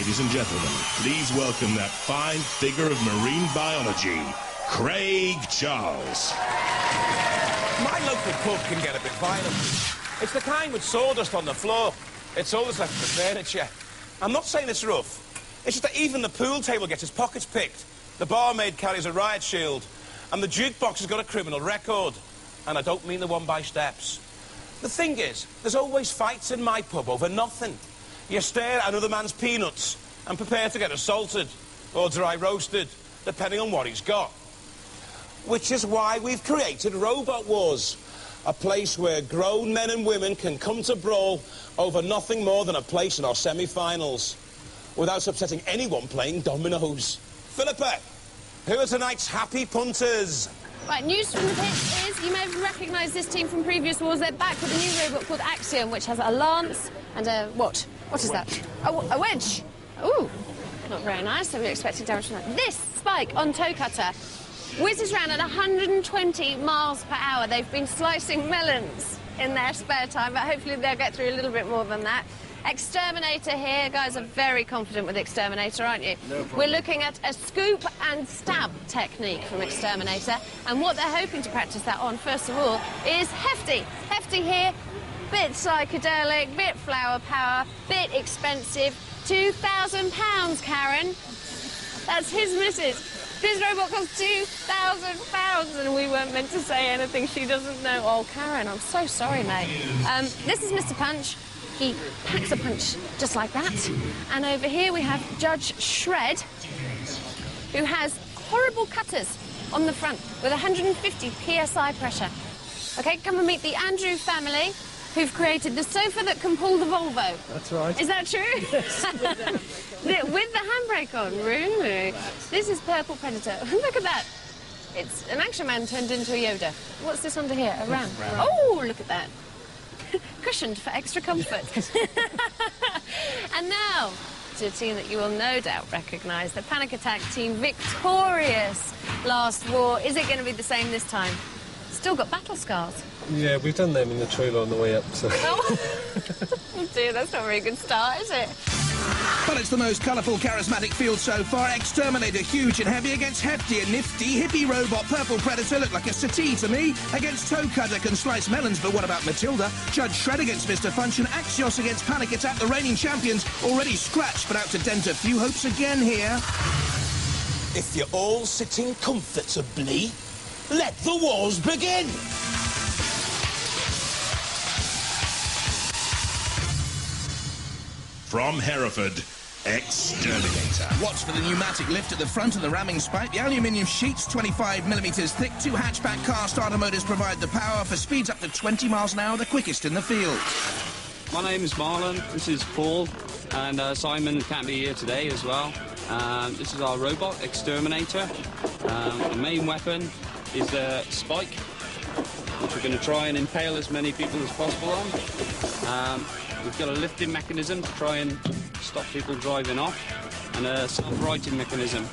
ladies and gentlemen, please welcome that fine figure of marine biology, Craig Charles. My local pub can get a bit violent. It's the kind with sawdust on the floor. It's always left the furniture. I'm not saying it's rough. It's just that even the pool table gets its pockets picked. The barmaid carries a riot shield. And the jukebox has got a criminal record. And I don't mean the one by steps. The thing is, there's always fights in my pub over nothing. You stare at another man's peanuts and prepare to get assaulted or dry roasted, depending on what he's got. Which is why we've created Robot Wars, a place where grown men and women can come to brawl over nothing more than a place in our semi-finals, without upsetting anyone playing dominoes. Philippa, who are tonight's happy punters? Right, news from the pitch is you may have recognised this team from previous wars. They're back with a new robot called Axiom, which has a lance and a what? What is that? A wedge. Ooh, not very nice. So we're expecting damage from that. This spike on Toe Cutter whizzes round at 120 miles per hour. They've been slicing melons in their spare time, but hopefully they'll get through a little bit more than that. Exterminator here. Guys are very confident with Exterminator, aren't you? No problem. We're looking at a scoop and stab technique from Exterminator, and what they're hoping to practice that on, first of all, is Hefty. Hefty here, bit psychedelic, bit flower power, bit expensive. £2,000, Karen. That's his missus. This robot costs £2,000, and we weren't meant to say anything she doesn't know. Oh, Karen, I'm so sorry, mate. This is Mr. Punch. He packs a punch just like that. And over here we have Judge Shred, who has horrible cutters on the front with 150 PSI pressure. OK, come and meet the Andrew family, who've created the sofa that can pull the Volvo. That's right. Is that true? Yes. With the handbrake on, really? This is Purple Predator. Look at that. It's an Action Man turned into a Yoda. What's this under here? A ram. Oh, look at that. Cushioned for extra comfort. And now, to a team that you will no doubt recognise, the Panic Attack team, victorious last war. Is it going to be the same this time? Still got battle scars. Yeah, we've done them in the trailer on the way up, so... Oh, oh dear, that's not a very good start, is it? Well, it's the most colourful, charismatic field so far. Exterminator, huge and heavy against Hefty, a nifty hippie robot. Purple Predator looked like a settee to me. Against Toe Cutter can slice melons, but what about Matilda? Judge Shred against Mr. Funch and Axios against Panic Attack. The reigning champions already scratched, but out to dent a few hopes again here. If you're all sitting comfortably, let the wars begin. From Hereford, Exterminator. Watch for the pneumatic lift at the front and the ramming spike. The aluminium sheets, 25mm thick. 2 hatchback car starter motors provide the power for speeds up to 20 miles an hour, the quickest in the field. My name is Marlon, this is Paul, and Simon can't be here today as well. This is our robot, Exterminator. The main weapon is the spike, which we're going to try and impale as many people as possible on. We've got a lifting mechanism to try and stop people driving off, and a self-righting mechanism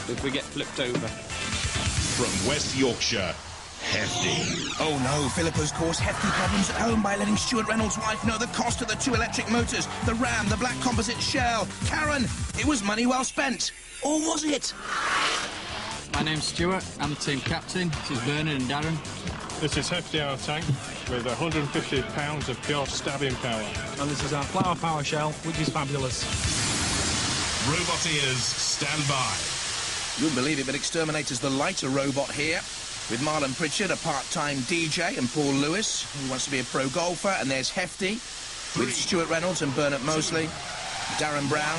if we get flipped over. From West Yorkshire, Hefty. Oh no, Philippa's caused hefty problems at home by letting Stuart Reynolds' wife know the cost of the 2 electric motors, the ram, the black composite shell. Karen, it was money well spent. Or was it? My name's Stuart, I'm the team captain. This is Bernard and Darren. This is Hefty, our tank, with 150 pounds of pure stabbing power. And this is our flower power shell, which is fabulous. Robot ears, stand by. You wouldn't believe it, but Exterminator's the lighter robot here, with Marlon Pritchard, a part-time DJ, and Paul Lewis, who wants to be a pro golfer, and there's Hefty, with Stuart Reynolds and Bernard Mosley, Darren Brown.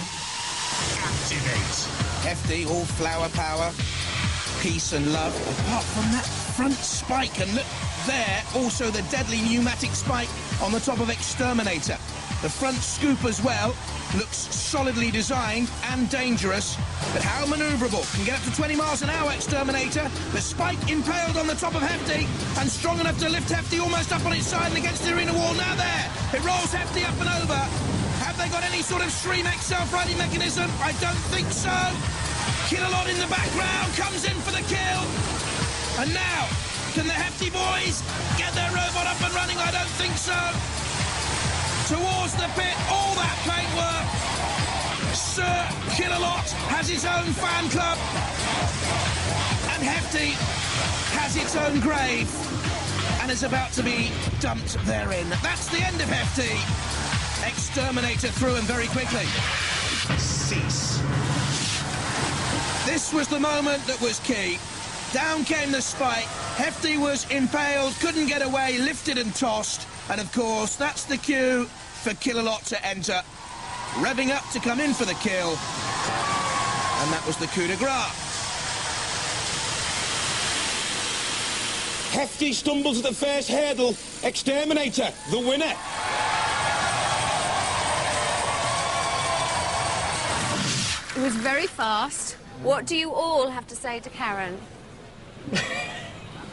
Activate. Hefty, all flower power, peace and love, apart from that front spike. And look there, also the deadly pneumatic spike on the top of Exterminator. The front scoop as well looks solidly designed and dangerous, but how manoeuvrable? Can get up to 20 miles an hour, Exterminator. The spike impaled on the top of Hefty and strong enough to lift Hefty almost up on its side and against the arena wall. Now there, it rolls Hefty up and over. Have they got any sort of Stream X self-riding mechanism? I don't think so. Kill-a-lot in the background comes in for the kill. And now, can the Hefty boys get their robot up and running? I don't think so. Towards the pit, all that paintwork. Sir Kill-A-Lot has his own fan club, and Hefty has its own grave, and is about to be dumped therein. That's the end of Hefty. Exterminator through him very quickly. Cease. This was the moment that was key. Down came the spike. Hefty was impaled, couldn't get away, lifted and tossed. And of course, that's the cue for Kill-A-Lot to enter. Revving up to come in for the kill. And that was the coup de grace. Hefty stumbles at the first hurdle. Exterminator, the winner. It was very fast. What do you all have to say to Karen?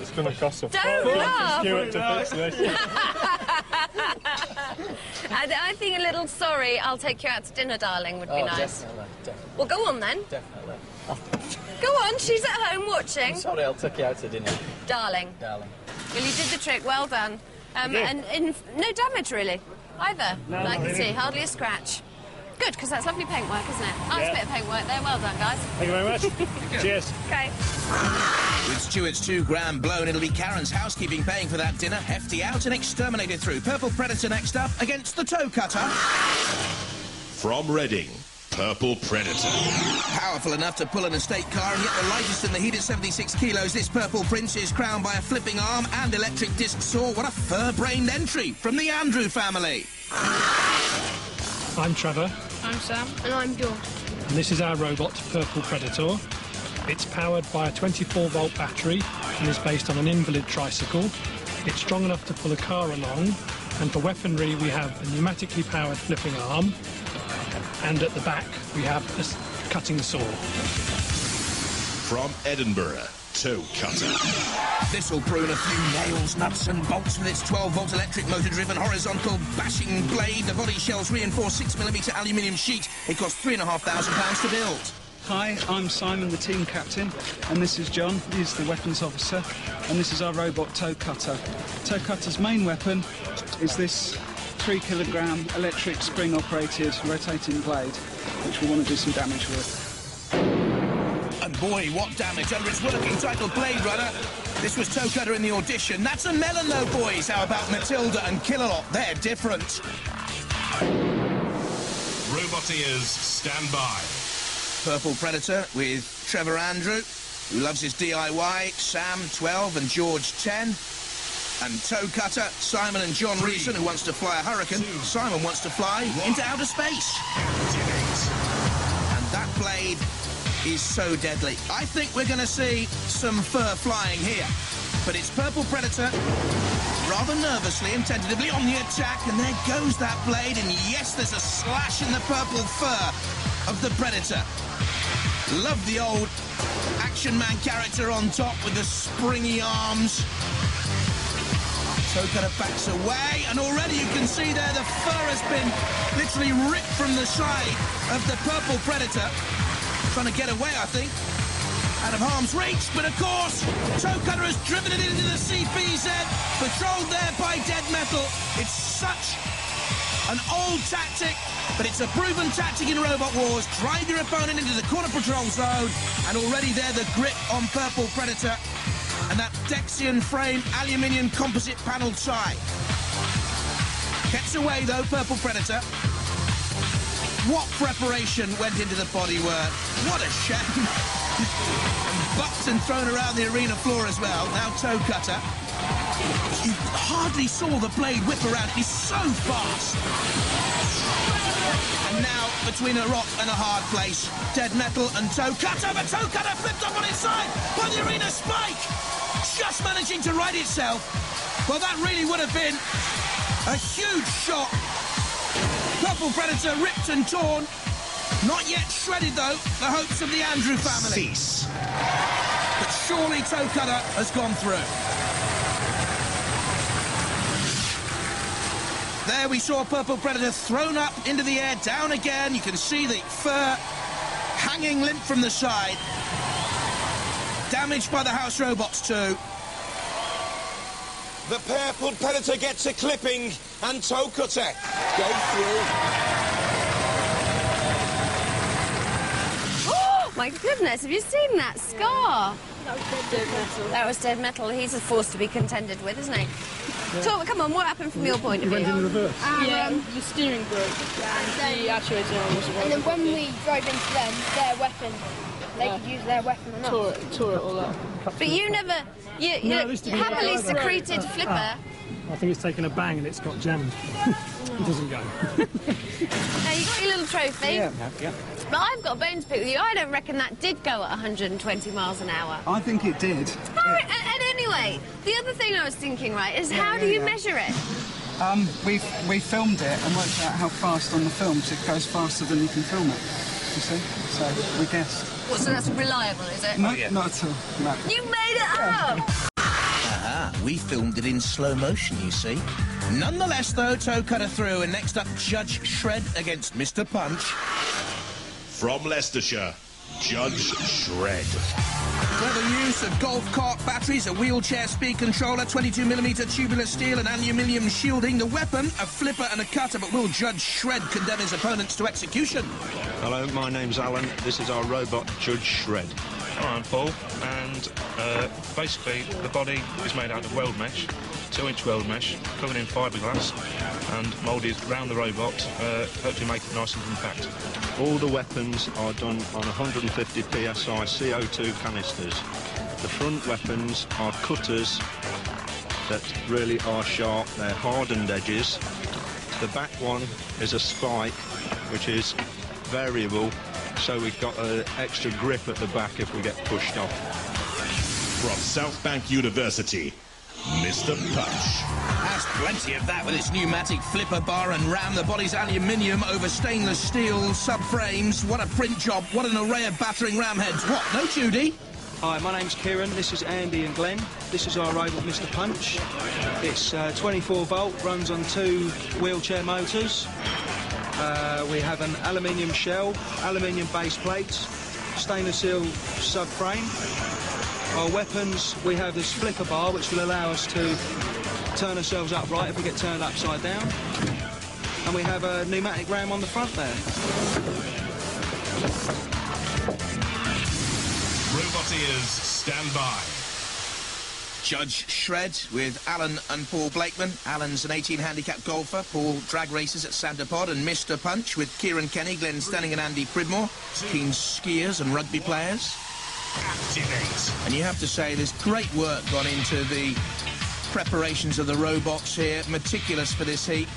It's going to cost a Don't laugh. Stuart to fix this. I think a little sorry, I'll take you out to dinner, darling, would be nice. Definitely. Well, go on then. Definitely. Go on, she's at home watching. Sorry, I'll take you out to dinner. Darling. Darling. Well, you did the trick, well done. And no damage, really, either. No, I can really. see, hardly a scratch. Good, because that's lovely paintwork, isn't it? Nice bit of paintwork there, well done, guys. Thank you very much. Cheers. Okay. With Stuart's £2 blown, it'll be Karen's housekeeping paying for that dinner. Hefty out and Exterminator through. Purple Predator next up against the Toe Cutter. From Reading, Purple Predator. Powerful enough to pull an estate car, and yet the lightest in the heat at 76 kilos. This Purple Prince is crowned by a flipping arm and electric disc saw. What a fur-brained entry from the Andrew family. I'm Trevor, I'm Sam. And I'm Dawn. and this is our robot, Purple Predator. It's powered by a 24-volt battery and is based on an invalid tricycle. It's strong enough to pull a car along, and for weaponry we have a pneumatically powered flipping arm, and at the back we have a cutting saw. From Edinburgh, Toe Cutter. This'll prune a few nails, nuts and bolts with its 12-volt electric motor-driven horizontal bashing blade. The body shell's reinforced 6mm aluminium sheet. It costs £3,500 to build. Hi, I'm Simon, the team captain, and this is John. He's the weapons officer, and this is our robot Toe Cutter. Toe Cutter's main weapon is this 3-kilogram electric spring-operated rotating blade, which we want to do some damage with. And boy, what damage under its working title, Blade Runner. This was Toe Cutter in the audition. That's a melon, though, boys. How about Matilda and Kill-A-Lot? They're different. Roboteers, stand by. Purple Predator with Trevor Andrew, who loves his DIY, Sam, 12, and George, 10. And Toe Cutter, Simon and John Reeson, who wants to fly a Hurricane. Simon wants to fly into outer space. And that blade is so deadly. I think we're going to see some fur flying here. But it's Purple Predator, rather nervously and tentatively on the attack, and there goes that blade, and yes, there's a slash in the purple fur of the Predator. Love the old Action Man character on top with the springy arms. Toe Cutter backs away, and already you can see there the fur has been literally ripped from the side of the Purple Predator. Trying to get away, I think, out of harm's reach, but of course, Toe Cutter has driven it into the CPZ, patrolled there by Dead Metal. It's such an old tactic, but it's a proven tactic in Robot Wars. Drive your opponent into the corner patrol zone, and already there the grip on Purple Predator, and that Dexian frame aluminium composite panelled side. Gets away though, Purple Predator. What preparation went into the bodywork. What a shame. Bucked and thrown around the arena floor as well. Now Toe Cutter. You hardly saw the blade whip around. He's so fast. And now, between a rock and a hard place, Dead Metal and Toe Cutter. But Toe Cutter flipped up on its side by the arena spike. Just managing to right itself. Well, that really would have been a huge shot. Purple Predator ripped and torn. Not yet shredded, though, the hopes of the Andrew family. Cease. But surely Toe Cutter has gone through. There we saw Purple Predator thrown up into the air, down again. You can see the fur hanging limp from the side. Damaged by the house robots too. The Purple Predator gets a clipping, and Toe Cutter go through. My goodness, have you seen that scar? That was dead metal. That was dead metal. He's a force to be contended with, isn't he? Yeah. Come on, what happened from your point of view? Went in reverse. The steering broke and the actuator was And then when we drove into them, their weapon, they could use their weapon on us. Tore it all up. But you never, you happily secreted Flipper. I think it's taken a bang and it's got jammed. It doesn't go. Now, you got your little trophy. Yeah. But I've got a bone to pick with you. I don't reckon that did go at 120 miles an hour. I think it did. And anyway, the other thing I was thinking, right, is how do you measure it? We filmed it and worked out how fast on the film, so it goes faster than you can film it. You see? So we guessed. What, so that's reliable, is it? No, not at all. No. You made it up! We filmed it in slow motion, you see. Nonetheless, though, toe cutter through, and next up, Judge Shred against Mr. Punch. From Leicestershire, Judge Shred. Clever use of golf cart batteries, a wheelchair speed controller, 22mm tubular steel and aluminium shielding. The weapon, a flipper and a cutter, but will Judge Shred condemn his opponents to execution? Hello, my name's Alan. This is our robot, Judge Shred. Hi, I'm Paul, and basically the body is made out of weld mesh, 2-inch weld mesh, covered in fiberglass and moulded round the robot, hopefully make it nice and compact. All the weapons are done on 150 psi CO2 canisters. The front weapons are cutters that really are sharp, they're hardened edges. The back one is a spike, which is variable, so we've got an extra grip at the back if we get pushed off. From South Bank University, Mr. Punch. Has plenty of that with its pneumatic flipper bar and ram. The body's aluminium over stainless steel subframes. What a print job. What an array of battering ram heads. What? No, Judy? Hi, my name's Kieran. This is Andy and Glenn. This is our robot, Mr. Punch. It's 24 volt, runs on 2 wheelchair motors. We have an aluminium shell, aluminium base plates, stainless steel subframe. Our weapons, we have this flipper bar, which will allow us to turn ourselves upright if we get turned upside down. And we have a pneumatic ram on the front there. Robot ears, stand by. Judge Shred with Alan and Paul Blakeman. Alan's an 18 handicap golfer. Paul drag races at Sandapod. And Mr. Punch with Kieran Kenny, Glenn Stanning and Andy Pridmore. Keen skiers and rugby players. Activate. And you have to say there's great work gone into the preparations of the robots here. Meticulous for this heat.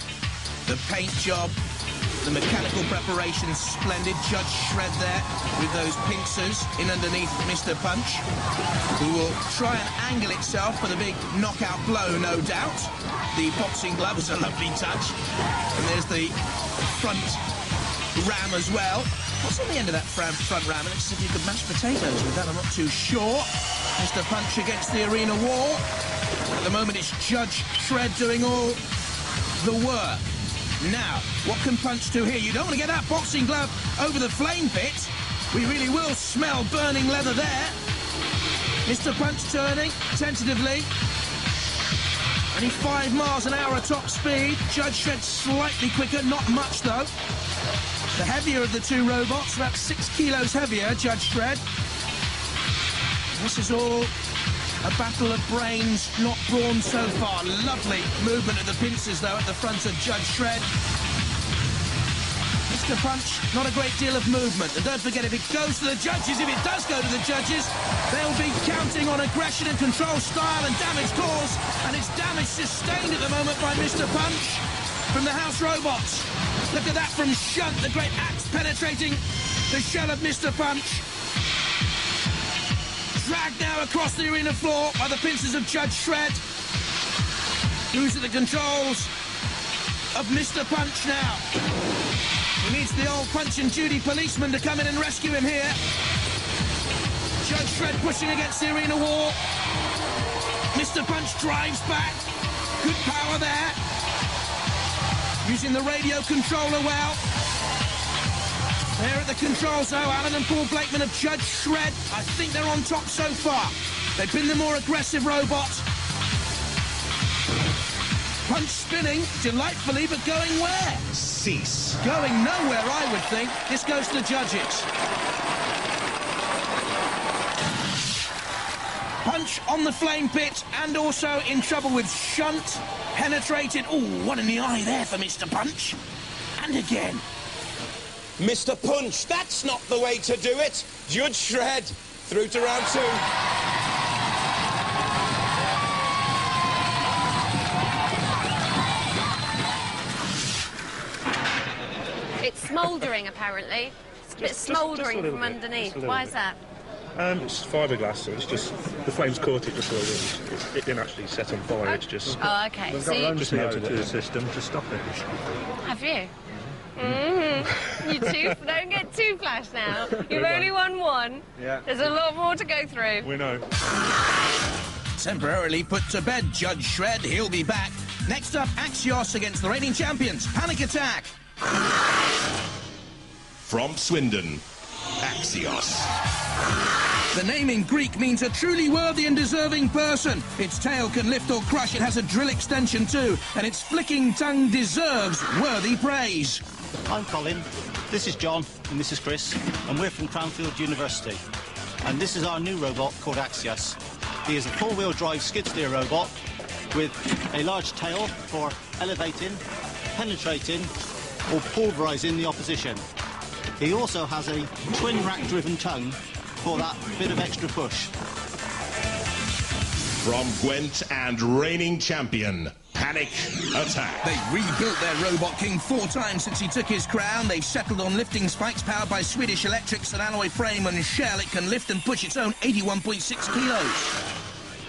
The paint job, the mechanical preparation, splendid. Judge Shred there with those pincers in underneath Mr. Punch, who will try and angle itself for the big knockout blow, no doubt. The boxing glove is a lovely touch. And there's the front ram as well. What's on the end of that front ram? It looks as if you could mash potatoes with that, I'm not too sure. Mr. Punch against the arena wall. At the moment, it's Judge Shred doing all the work. Now, what can Punch do here? You don't want to get that boxing glove over the flame pit. We really will smell burning leather there. Mr. Punch turning tentatively. Only 5 miles an hour at top speed. Judge Shred slightly quicker, not much though. The heavier of the two robots, about 6 kilos heavier, Judge Shred. This is all a battle of brains, not brawn so far. Lovely movement of the pincers, though, at the front of Judge Shred. Mr. Punch, not a great deal of movement. And don't forget, if it goes to the judges, if it does go to the judges, they'll be counting on aggression and control style and damage caused. And it's damage sustained at the moment by Mr. Punch from the house robots. Look at that from Shunt, the great axe penetrating the shell of Mr. Punch. Dragged now across the arena floor by the pincers of Judge Shred. Who's at the controls of Mr. Punch now? He needs the old Punch and Judy policeman to come in and rescue him here. Judge Shred pushing against the arena wall. Mr. Punch drives back. Good power there. Using the radio controller well. There at the controls, though, Alan and Paul Blakeman of Judge Shred. I think they're on top so far. They've been the more aggressive robot. Punch spinning delightfully, but going where? Cease. Going nowhere, I would think. This goes to the judges. Punch on the flame pit and also in trouble with shunt. Penetrated. Oh, one in the eye there for Mr. Punch. And again. Mr. Punch, that's not the way to do it. Judge Shred through to round 2. It's smouldering, apparently. It's a bit smouldering from underneath. Why is that? It's fiberglass, so it's just the flames caught it just a little bit. It didn't actually set on fire. It's just. Oh, okay. We've So got our own you... CO2 system to stop it. Have you? You don't get too flash now. You've only won one. Yeah. There's a lot more to go through. We know. Temporarily put to bed, Judge Shred. He'll be back. Next up, Axios against the reigning champions, Panic Attack. From Swindon, Axios. The name in Greek means a truly worthy and deserving person. Its tail can lift or crush. It has a drill extension too, and its flicking tongue deserves worthy praise. I'm Colin, this is John, and this is Chris, and we're from Cranfield University. And this is our new robot called Axios. He is a four-wheel drive skid steer robot with a large tail for elevating, penetrating, or pulverising the opposition. He also has a twin rack-driven tongue for that bit of extra push. From Gwent and reigning champion, Panic Attack. They've rebuilt their Robot King 4 times since he took his crown. They've settled on lifting spikes powered by Swedish Electrics, an alloy frame and shell. It can lift and push its own 81.6 kilos.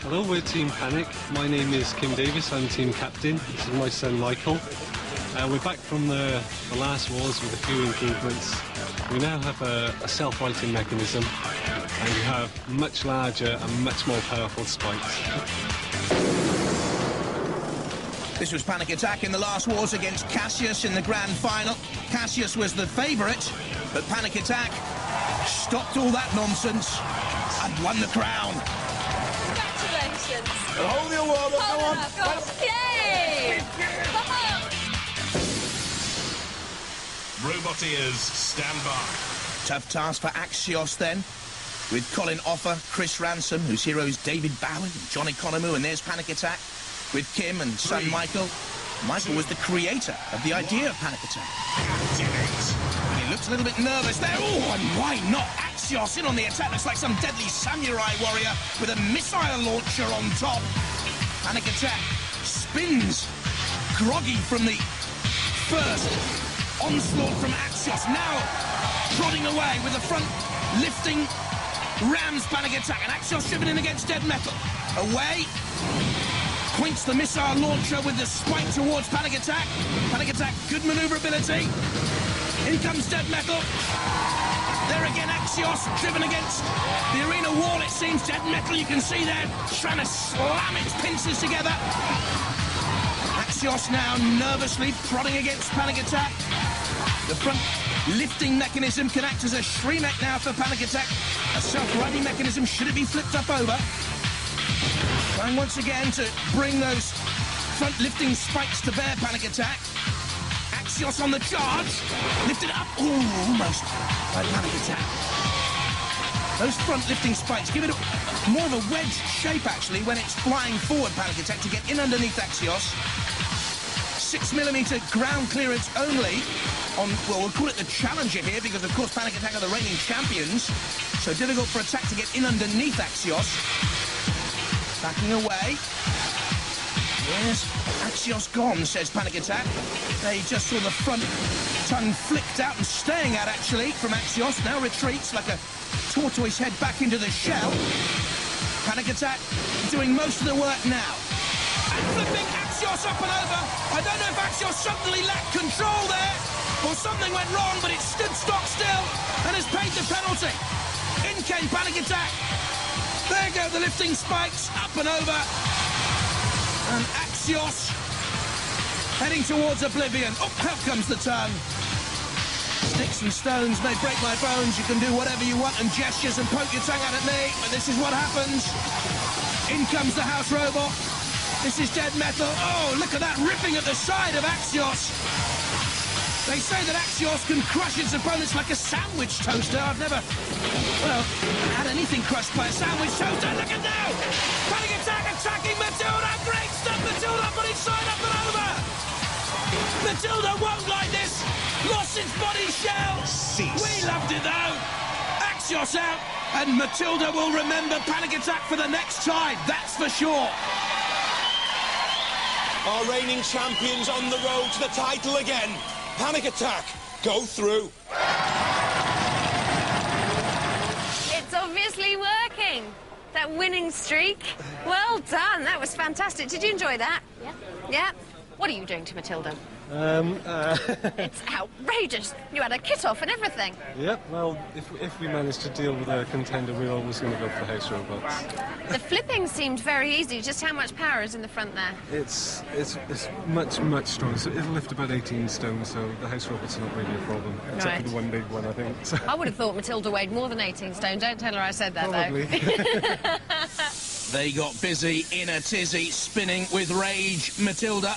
Hello, we're Team Panic. My name is Kim Davis, I'm team captain. This is my son Michael. We're back from the last wars with a few improvements. We now have a self-righting mechanism, and we have much larger and much more powerful spikes. This was Panic Attack in the last wars against Cassius in the grand final. Cassius was the favourite, but Panic Attack stopped all that nonsense and won the crown. Congratulations. Hold the award up, go on. Yay! Roboteers, stand by. Tough task for Axios then, with Colin Offer, Chris Ransom, whose hero is David Bowen, and John Economou, and there's Panic Attack, with Kim and son Michael. Michael was the creator of the idea of Panic Attack. And he looks a little bit nervous there. Oh, and why not? Axios in on the attack. Looks like some deadly samurai warrior with a missile launcher on top. Panic Attack spins, groggy from the first onslaught from Axios, now prodding away with the front lifting, rams Panic Attack, and Axios driven in against Dead Metal. Away, points the missile launcher with the spike towards Panic Attack. Panic Attack, good manoeuvrability. In comes Dead Metal. There again, Axios driven against the arena wall, it seems. Dead Metal, you can see there, trying to slam its pincers together. Axios now nervously prodding against Panic Attack. The front lifting mechanism can act as a Shremek now for Panic Attack. A self-righting mechanism, should it be flipped up over. Trying once again to bring those front lifting spikes to bear, Panic Attack. Axios on the charge. Lifted up. Ooh, almost by Panic Attack. Those front lifting spikes give it more of a wedge shape, actually, when it's flying forward, Panic Attack, to get in underneath Axios. 6mm ground clearance only on, well, we'll call it the Challenger here, because, of course, Panic Attack are the reigning champions. So difficult for Attack to get in underneath Axios. Backing away. Yes, Axios gone, says Panic Attack. They just saw the front tongue flicked out and staying out, actually, from Axios. Now retreats like a tortoise head back into the shell. Panic Attack doing most of the work now. And flipping Axios up and over. I don't know if Axios suddenly lacked control there, or something went wrong, but it stood stock still and has paid the penalty. In came Panic Attack. There go the lifting spikes, up and over. And Axios heading towards oblivion. Oh, out comes the tongue. Sticks and stones may break my bones. You can do whatever you want and gestures and poke your tongue out at me, but this is what happens. In comes the house robot. This is Dead Metal. Oh, look at that ripping at the side of Axios. They say that Axios can crush its opponents like a sandwich toaster. I've never, well, had anything crushed by a sandwich toaster. Look at now! Panic Attack attacking Matilda! Great stuff, Matilda putting side up and over! Matilda won't like this! Lost its body shell! Cease. We loved it though! Axios out, and Matilda will remember Panic Attack for the next time, that's for sure! Our reigning champions on the road to the title again. Panic Attack, go through. It's obviously working. That winning streak. Well done. That was fantastic. Did you enjoy that? Yeah. Yeah? What are you doing to Matilda? It's outrageous. You had a kit off and everything. Yep, well, if we manage to deal with a contender, we're always going to go for house robots. The flipping seemed very easy. Just how much power is in the front there? It's much stronger. So it'll lift about 18 stone, so the house robot's not really a problem. Except for the one big one, I think. So. I would have thought Matilda weighed more than 18 stone. Don't tell her I said that, Probably. though. They got busy in a tizzy, spinning with rage. Matilda.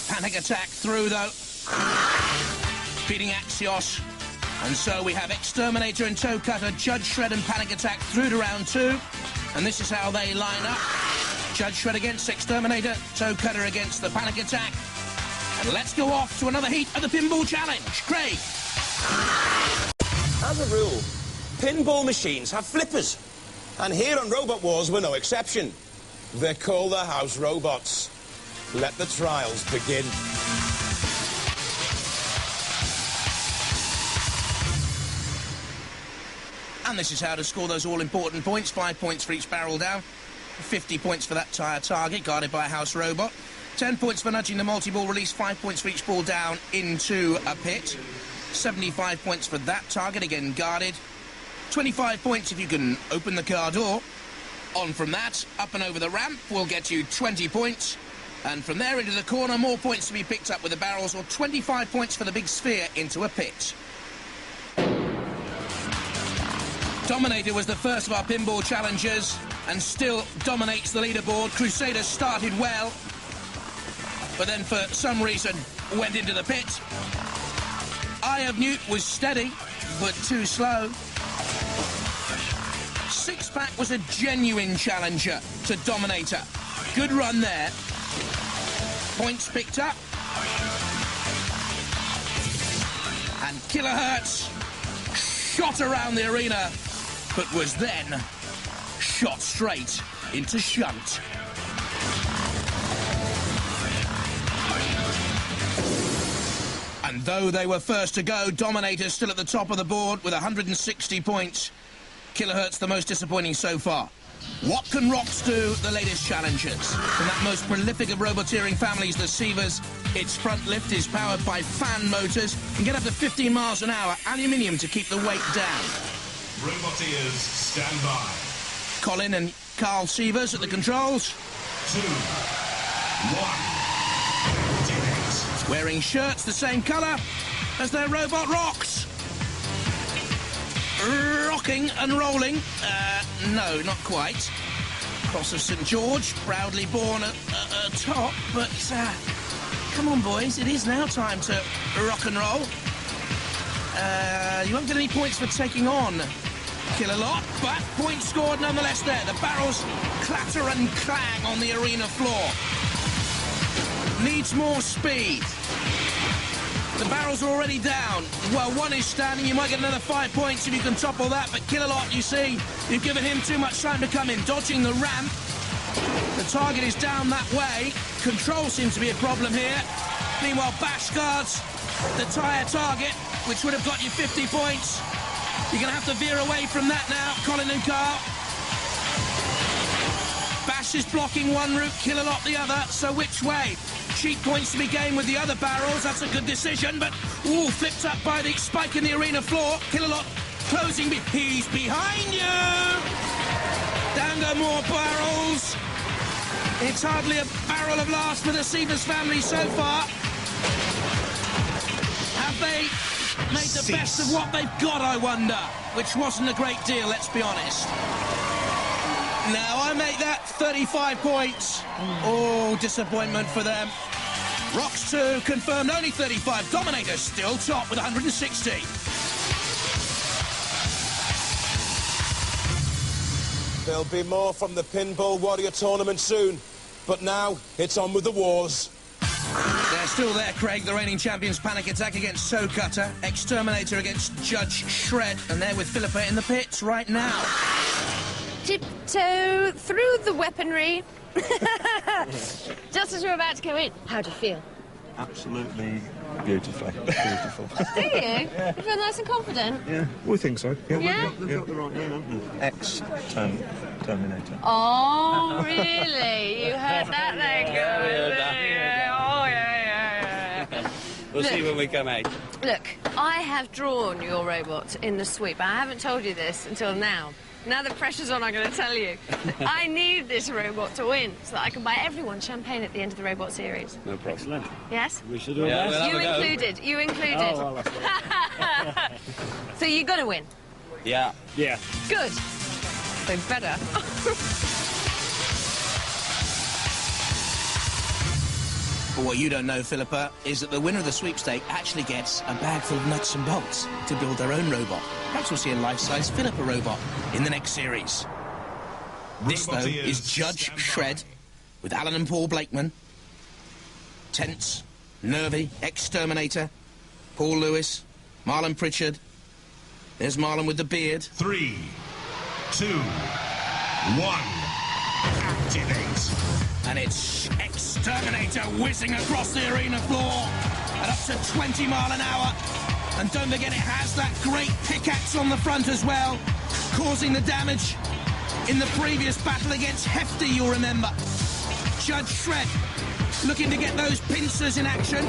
Panic Attack through, though. Beating Axios. And so we have Exterminator and Toe Cutter, Judge Shred and Panic Attack through to round 2. And this is how they line up. Judge Shred against Exterminator, Toe Cutter against the Panic Attack. And let's go off to another heat of the Pinball Challenge. Craig. As a rule, pinball machines have flippers. And here on Robot Wars, we're no exception. They're called the house robots. Let the trials begin. And this is how to score those all-important points. 5 points for each barrel down. 50 points for that tyre target, guarded by a house robot. 10 points for nudging the multi-ball release. 5 points for each ball down into a pit. 75 points for that target, again guarded. 25 points if you can open the car door. On from that, up and over the ramp will get you 20 points. And from there into the corner, more points to be picked up with the barrels, or 25 points for the big sphere into a pit. Dominator was the first of our pinball challengers and still dominates the leaderboard. Crusader started well, but then for some reason went into the pit. Eye of Newt was steady, but too slow. Six Pack was a genuine challenger to Dominator. Good run there. Points picked up. And Kilohertz shot around the arena, but was then shot straight into shunt. And though they were first to go, Dominator's still at the top of the board with 160 points. Kilohertz the most disappointing so far. What can Rocks do, the latest challengers? From that most prolific of roboteering families, the Sievers, its front lift is powered by fan motors and get up to 15 miles an hour, aluminium to keep the weight down. Roboteers, stand by. Colin and Carl Sievers at the controls. 2, 1, direct. Wearing shirts the same colour as their robot Rocks. Rocking and rolling. No, not quite. Cross of St George, proudly born atop, but come on, boys, it is now time to rock and roll. You won't get any points for taking on Killalot, but points scored nonetheless there. The barrels clatter and clang on the arena floor. Needs more speed. The barrels are already down. Well, one is standing. You might get another 5 points if you can topple that. But Killalot, you see, you've given him too much time to come in. Dodging the ramp. The target is down that way. Control seems to be a problem here. Meanwhile, Bash guards the tyre target, which would have got you 50 points. You're going to have to veer away from that now, Colin and Carl. Bash is blocking one route, Killalot the other. So which way? Cheap points to be gained with the other barrels. That's a good decision, but ooh, flipped up by the spike in the arena floor. Killalot closing. He's behind you. Down go more barrels. It's hardly a barrel of last for the Sievers family so far. Have they made the best of what they've got, I wonder? Which wasn't a great deal, let's be honest. Now, I make that 35 points. Oh, disappointment for them. Rocks 2 confirmed only 35. Dominator still top with 160. There'll be more from the Pinball Warrior tournament soon, but now it's on with the wars. They're still there, Craig. The reigning champions. Panic Attack against Toe Cutter, Exterminator against Judge Shred, and they're with Philippa in the pits right now. Tiptoe through the weaponry. Just as we're about to go in, how do you feel? Absolutely beautifully. Beautiful. Do you? Yeah. You feel nice and confident? Yeah, we think so. Yeah? They've got the right name, haven't they? Ex-Terminator. Oh, really? You heard that there, Oh, yeah. We'll see when we come out. Look, I have drawn your robot in the sweep. I haven't told you this until now. Now the pressure's on, I'm going to tell you. I need this robot to win so that I can buy everyone champagne at the end of the robot series. No problem. Yes? We should do that. You included. You included. Oh, well, that's right. So you're going to win? Yeah. Yeah. Good. So better. But what you don't know, Philippa, is that the winner of the sweepstake actually gets a bag full of nuts and bolts to build their own robot. Perhaps we'll see a life-size Philippa robot in the next series. This, though, is Judge Shred with Alan and Paul Blakeman. Tense, nervy, Exterminator, Paul Lewis, Marlon Pritchard. There's Marlon with the beard. 3, 2, 1. Activate. And it's Exterminator whizzing across the arena floor at up to 20 miles an hour. And don't forget, it has that great pickaxe on the front as well, causing the damage in the previous battle against Hefty, you'll remember. Judge Shred looking to get those pincers in action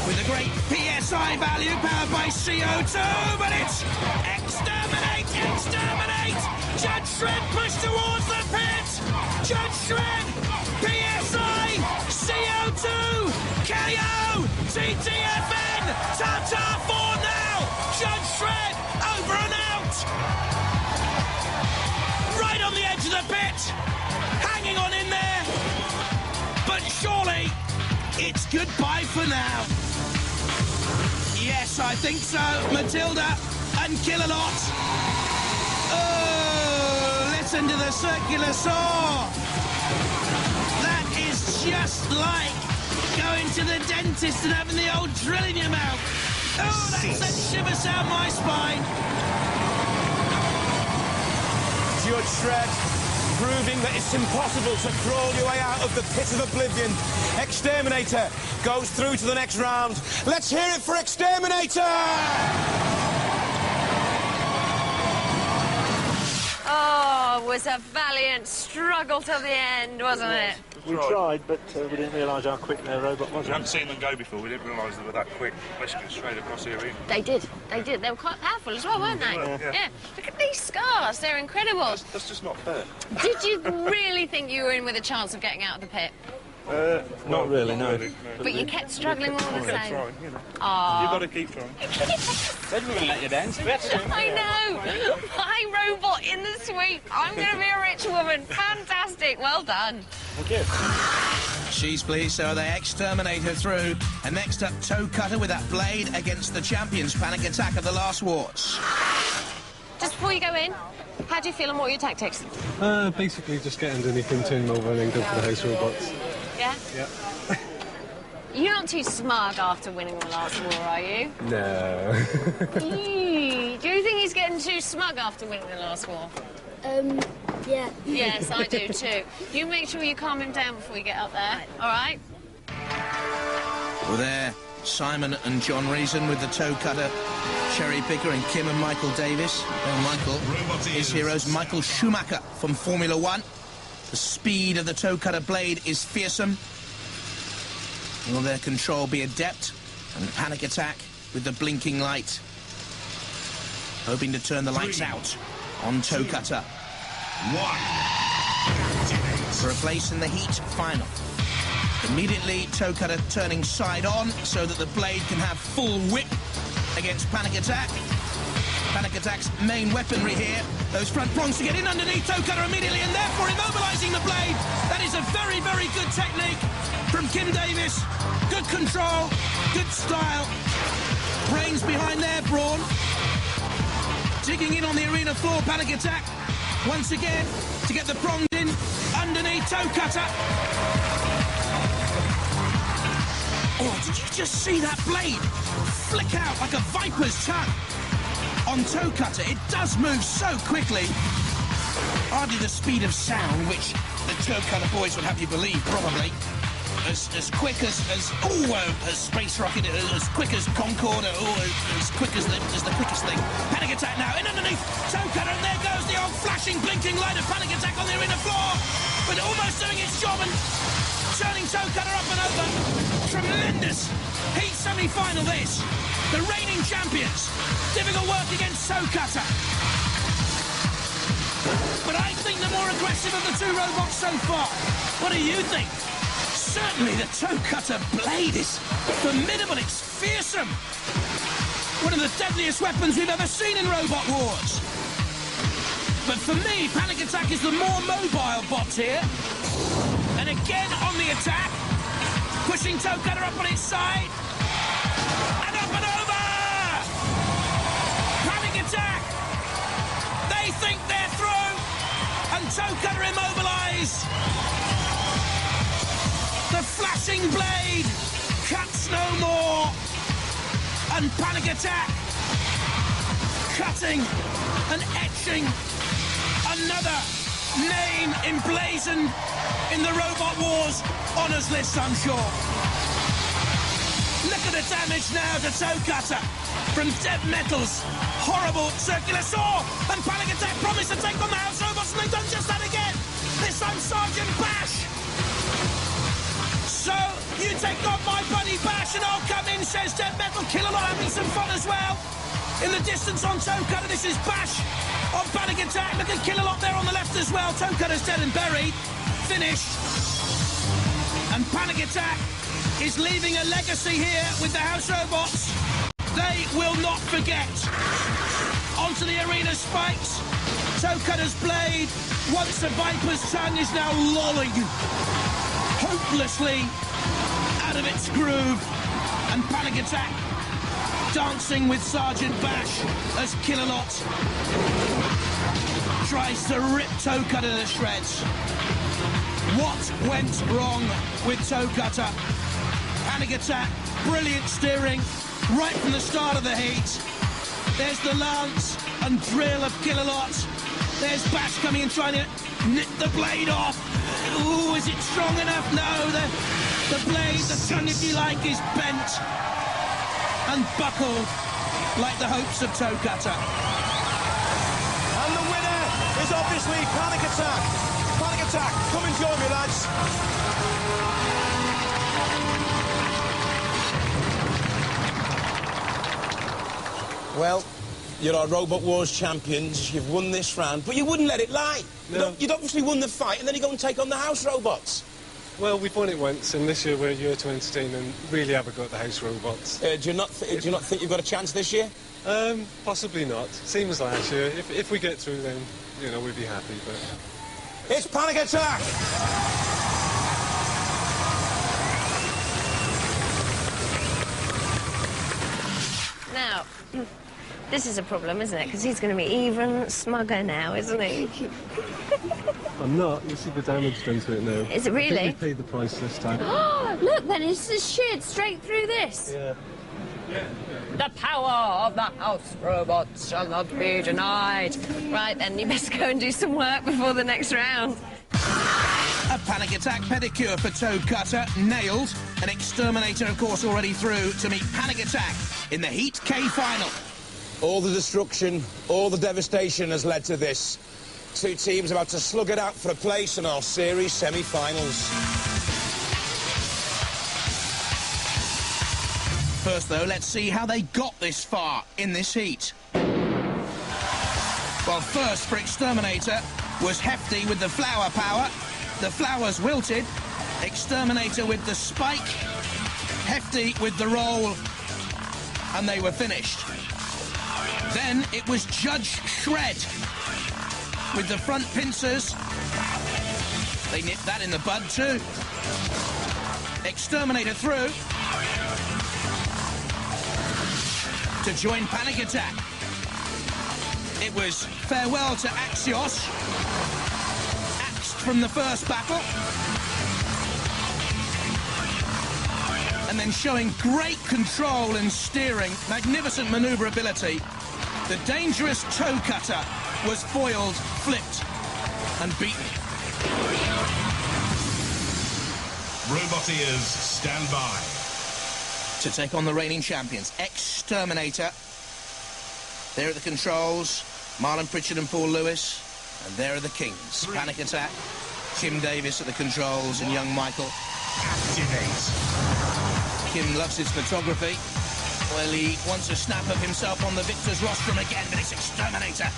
with a great PSI value powered by CO2, but it's Exterminate, Exterminate! Judge Shred pushed towards the pit! Judge Shred, PSI, CO2, KO, TTFN, Tata for now! Judge Shred, over and out! Right on the edge of the pit, hanging on in there, but surely it's goodbye for now. Yes, I think so. Matilda and Kill-A-Lot. Oh, listen to the circular saw. That is just like going to the dentist and having the old drill in your mouth. Oh, that sent shivers down my spine. Judge Shred, proving that it's impossible to crawl your way out of the pit of oblivion. Exterminator goes through to the next round. Let's hear it for Exterminator! Oh, it was a valiant struggle till the end, wasn't it? We tried, but we didn't realise how quick their robot was. We hadn't seen them go before. We didn't realise they were that quick, basically straight across the arena. They did. They did. They were quite powerful as well, weren't they? Yeah. Look at these scars. They're incredible. That's just not fair. Did you really think you were in with a chance of getting out of the pit? Not really, no. But you kept struggling all the same. Trying, you know. Aww. You've got to keep trying. They didn't even let you dance. I know. My robot in the sweep. I'm going to be a rich woman. Fantastic. Well done. Thank you. She's pleased, so they exterminate her through. And next up, Toe Cutter with that blade against the champions. Panic Attack of the last wars. Just before you go in, how do you feel and what are your tactics? Basically just get underneath them, turn them over and then go for the house robots. Yeah? Yeah. You're not too smug after winning the last war, are you? No. Do you think he's getting too smug after winning the last war? Yeah. Yes, I do too. You make sure you calm him down before you get up there, all right? Well, there, Simon and John Reason with the Toe Cutter, Sherry Picker and Kim and Michael Davis. Well, Michael, his hero's Michael Schumacher from Formula One. The speed of the Toe Cutter blade is fearsome. Will their control be adept? And Panic Attack with the blinking light, hoping to turn the lights out on Toe Cutter. 1. For a place in the heat final. Immediately, Toe Cutter turning side on so that the blade can have full whip against Panic Attack. Panic Attack's main weaponry here. Those front prongs to get in underneath Toe Cutter immediately and therefore immobilising the blade. That is a very, very good technique. from Kim Davis. Good control, good style. Brains behind there, Brawn. Digging in on the arena floor, panic attack. Once again, to get the prongs in. Underneath, toe cutter. Oh, did you just see that blade flick out like a viper's tongue? On toe cutter, it does move so quickly. Hardly the speed of sound, which the toe cutter boys would have you believe, probably. As quick as Space Rocket, as quick as Concorde, as quick as the quickest thing. Panic attack now, in underneath, toe cutter, and there goes the old flashing, blinking light of panic attack on the arena floor. But almost doing its job and turning toe cutter up and over. Tremendous heat semi-final this. The reigning champions. Difficult work against toe cutter. But I think the more aggressive of the two robots so far. What do you think? Certainly the toe cutter blade is formidable, it's fearsome. One of the deadliest weapons we've ever seen in Robot Wars. But for me, Panic Attack is the more mobile bot here. And again on the attack, pushing toe cutter up on its side. And up and over! Panic Attack! They think they're through, and toe cutter immobilised. The flashing blade cuts no more, and Panic Attack cutting and etching another name emblazoned in the Robot Wars honours list, I'm sure. Look at the damage now to toe cutter from Dev Metal's horrible circular saw, and Panic Attack promised to take on the house robots, and they've done just that again. This time Sergeant Bash. So, you take on my buddy Bash and I'll come in, says Dead Metal. Killalot having some fun as well. In the distance on toe cutter, this is Bash on Panic Attack. Look at Killalot there on the left as well. Toe cutter's dead and buried. Finished. And Panic Attack is leaving a legacy here with the house robots. They will not forget. Onto the arena spikes. Toe cutter's blade, once a viper's tongue, is now lolling hopelessly out of its groove, and Panic Attack dancing with Sergeant Bash as Killalot tries to rip Toe Cutter to shreds. What went wrong with Toe Cutter? Panic Attack, brilliant steering right from the start of the heat. There's the lance and drill of Killalot. There's Bash coming in trying to nip the blade off. Ooh, is it strong enough? No, the blade, the tongue, if you like, is bent and buckled like the hopes of Toe Cutter. And the winner is obviously Panic Attack. Panic Attack, come and join me, lads. Well, you're our Robot Wars champions. You've won this round, but you wouldn't let it lie. No. You'd obviously won the fight, and then you go and take on the house robots. Well, we've won it once, and this year we're here to entertain and really have a go at the house robots. Do you not think you've got a chance this year? Possibly not. Same as last year. If we get through, then, you know, we'd be happy, but... It's Panic Attack! Now, this is a problem, isn't it? Because he's going to be even smugger now, isn't he? I'm not. You see the damage done to it now. Is it really? I think we paid the price this time. Oh, look, then it's just sheared straight through this. Yeah. The power of the house robots shall not be denied. Right, then, you best go and do some work before the next round. A Panic Attack pedicure for Toe Cutter, nailed. An Exterminator, of course, already through to meet Panic Attack in the Heat K final. All the destruction, all the devastation has led to this. Two teams about to slug it out for a place in our series semi-finals. First, though, let's see how they got this far in this heat. Well, first for Exterminator was Hefty with the flower power. The flowers wilted. Exterminator with the spike. Hefty with the roll. And they were finished. Then it was Judge Shred with the front pincers. They nipped that in the bud too. Exterminator through. To join Panic Attack. It was farewell to Axios. Axed from the first battle. And then showing great control and steering, magnificent manoeuvrability. The dangerous toe cutter was foiled, flipped, and beaten. Roboteers, stand by. To take on the reigning champions, Exterminator. There are the controls, Marlon Pritchard and Paul Lewis. And there are the kings, Panic Attack, Kim Davis at the controls, and young Michael. Activate. Kim loves his photography. Well, he wants a snap of himself on the victor's rostrum again, but it's Exterminator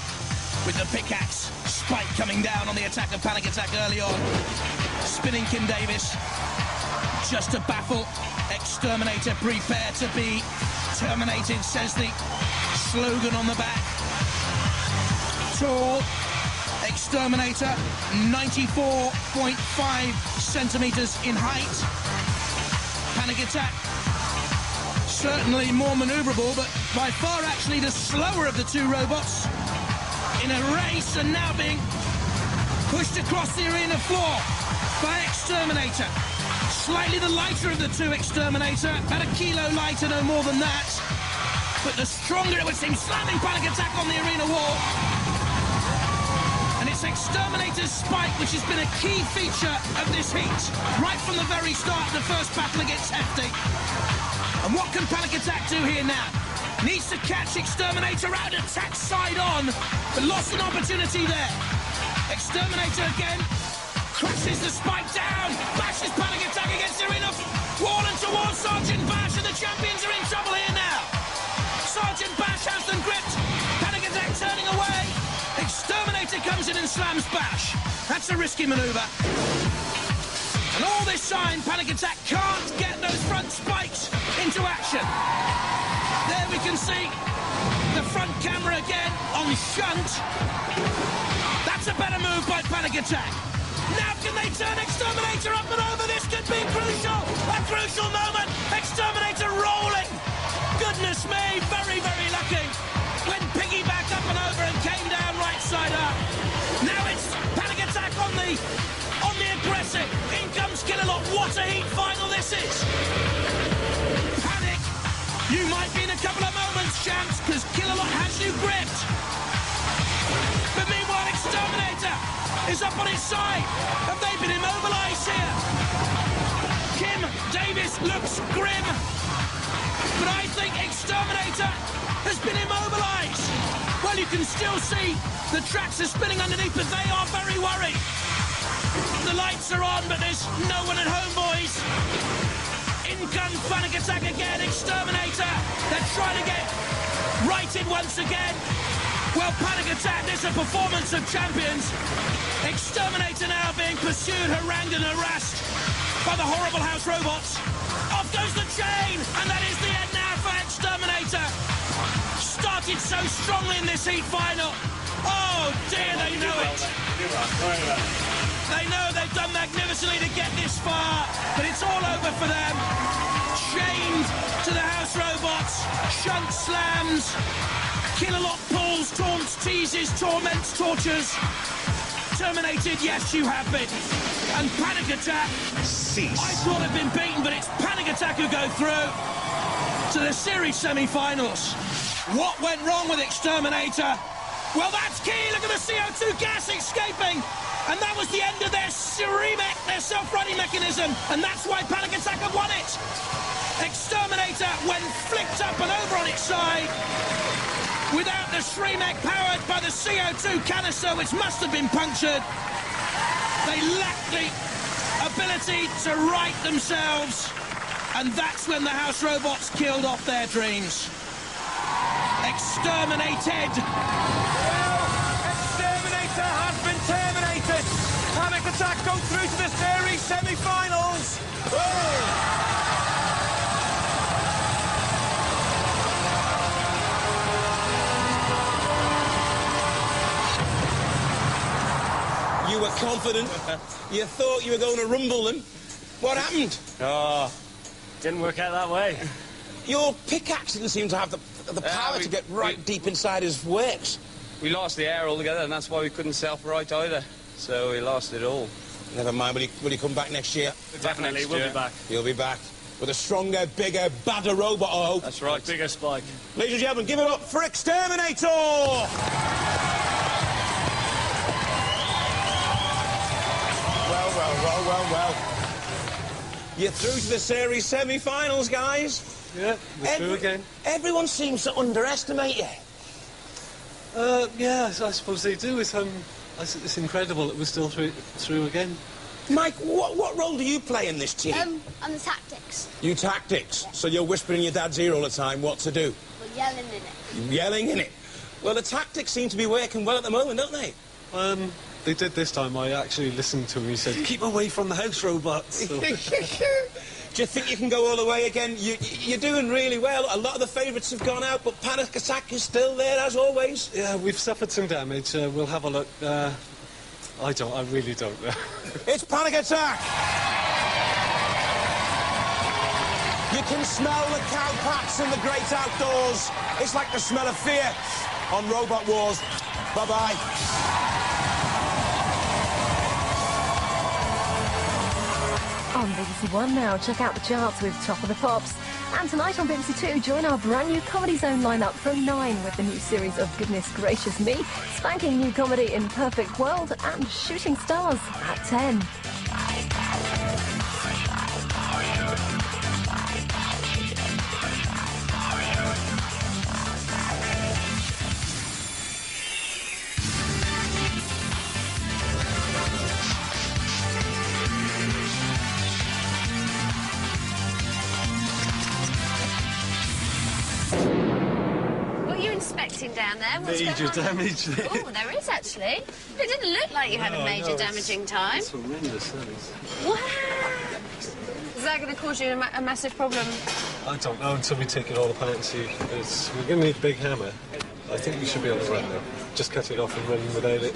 with the pickaxe. Spike coming down on the attack of Panic Attack early on. Spinning Kim Davis. Just to baffle. Exterminator, prepare to be terminated, says the slogan on the back. Tall. Exterminator, 94.5 centimetres in height. Panic Attack, certainly more manoeuvrable, but by far actually the slower of the two robots in a race, and now being pushed across the arena floor by Exterminator. Slightly the lighter of the two, Exterminator, about a kilo lighter, no more than that. But the stronger it would seem, slamming Panic Attack on the arena wall. And it's Exterminator's spike, which has been a key feature of this heat, right from the very start of the first battle against Hefty. And what can Panic Attack do here now? Needs to catch Exterminator out, attack side on, but lost an opportunity there. Exterminator again, crashes the spike down, bashes Panic Attack against the arena wall and towards Sergeant Bash, and the champions are in trouble here now. Sergeant Bash has them gripped, Panic Attack turning away. Exterminator comes in and slams Bash. That's a risky manoeuvre. And all this time, Panic Attack can't get those front spikes into action. There we can see the front camera again on shunt. That's a better move by Panic Attack. Now can they turn Exterminator up and over? This could be crucial. A crucial moment. Exterminator rolling. Goodness me, very, very lucky. Went piggyback up and over and came down right side up. Now it's Panic Attack on the aggressive. In comes Killalot. What a heat final this is. Panic. You might be in a couple of moments, champs, because Killalot has you gripped. But meanwhile, Exterminator is up on his side. Have they been immobilised here? Kim Davis looks grim. But I think Exterminator has been immobilised. Well, you can still see the tracks are spinning underneath, but they are very worried. The lights are on, but there's no one at home, boys. In comes Panic Attack again, Exterminator. They're trying to get righted once again. Well, Panic Attack, this is a performance of champions. Exterminator now being pursued, harangued and harassed by the horrible house robots. Off goes the chain, and that is the end now for Exterminator. Started so strongly in this heat final. Oh dear, they know it. They know they've done magnificently to get this far, but it's all over for them. Chained to the house robots, shunt slams, Killalot pulls, taunts, teases, torments, tortures. Terminated, yes, you have been. And Panic Attack, cease. I thought they'd been beaten, but it's Panic Attack who go through to the series semi-finals. What went wrong with Exterminator? Well, that's key. Look at the CO2 gas escaping. And that was the end of their SRE-mech, their self-running mechanism. And that's why Panic Attack have won it. Exterminator, when flicked up and over on its side, without the SRE-mech powered by the CO2 canister, which must have been punctured, they lacked the ability to right themselves. And that's when the house robots killed off their dreams. Exterminated. Well, Exterminator has been terminated. Panic Attack go through to the series semi-finals. You were confident. You thought you were going to rumble them. What happened? Oh, didn't work out that way. Your pickaxe didn't seem to have the power to get right deep inside his works. We lost the air altogether, and that's why we couldn't self-right either. So we lost it all. Never mind, will he come back next year? Definitely, we'll be back. He'll be back. With a stronger, bigger, badder robot, I hope. That's right. Bigger spike. Ladies and gentlemen, give it up for Exterminator! Well. You're through to the series semi-finals, guys. Yeah, we're through again. Everyone seems to underestimate you. Yeah, I suppose they do. It's incredible that we're still through again. Mike, what role do you play in this team? I'm the tactics. You tactics. So you're whispering in your dad's ear all the time what to do? We're yelling in it. You're yelling in it. Well, the tactics seem to be working well at the moment, don't they? They did this time. I actually listened to him. He said, keep away from the house robots. So. Do you think you can go all the way again? You're doing really well. A lot of the favourites have gone out, but Panic Attack is still there, as always. Yeah, we've suffered some damage. We'll have a look. I really don't know. It's Panic Attack! You can smell the cowpats in the great outdoors. It's like the smell of fear on Robot Wars. Bye-bye. On BBC One now, check out the charts with Top of the Pops. And tonight on BBC Two, join our brand new Comedy Zone lineup from 9 with the new series of Goodness Gracious Me, spanking new comedy in Perfect World, and Shooting Stars at 10. Down there. What's major damage. Oh, there is actually. It didn't look like you had a major damaging time. It's horrendous, that is. Wow. Is that going to cause you a massive problem? I don't know until we take it all apart and see. We're going to need a big hammer. I think we should be able to run now. Just cut it off and run without it.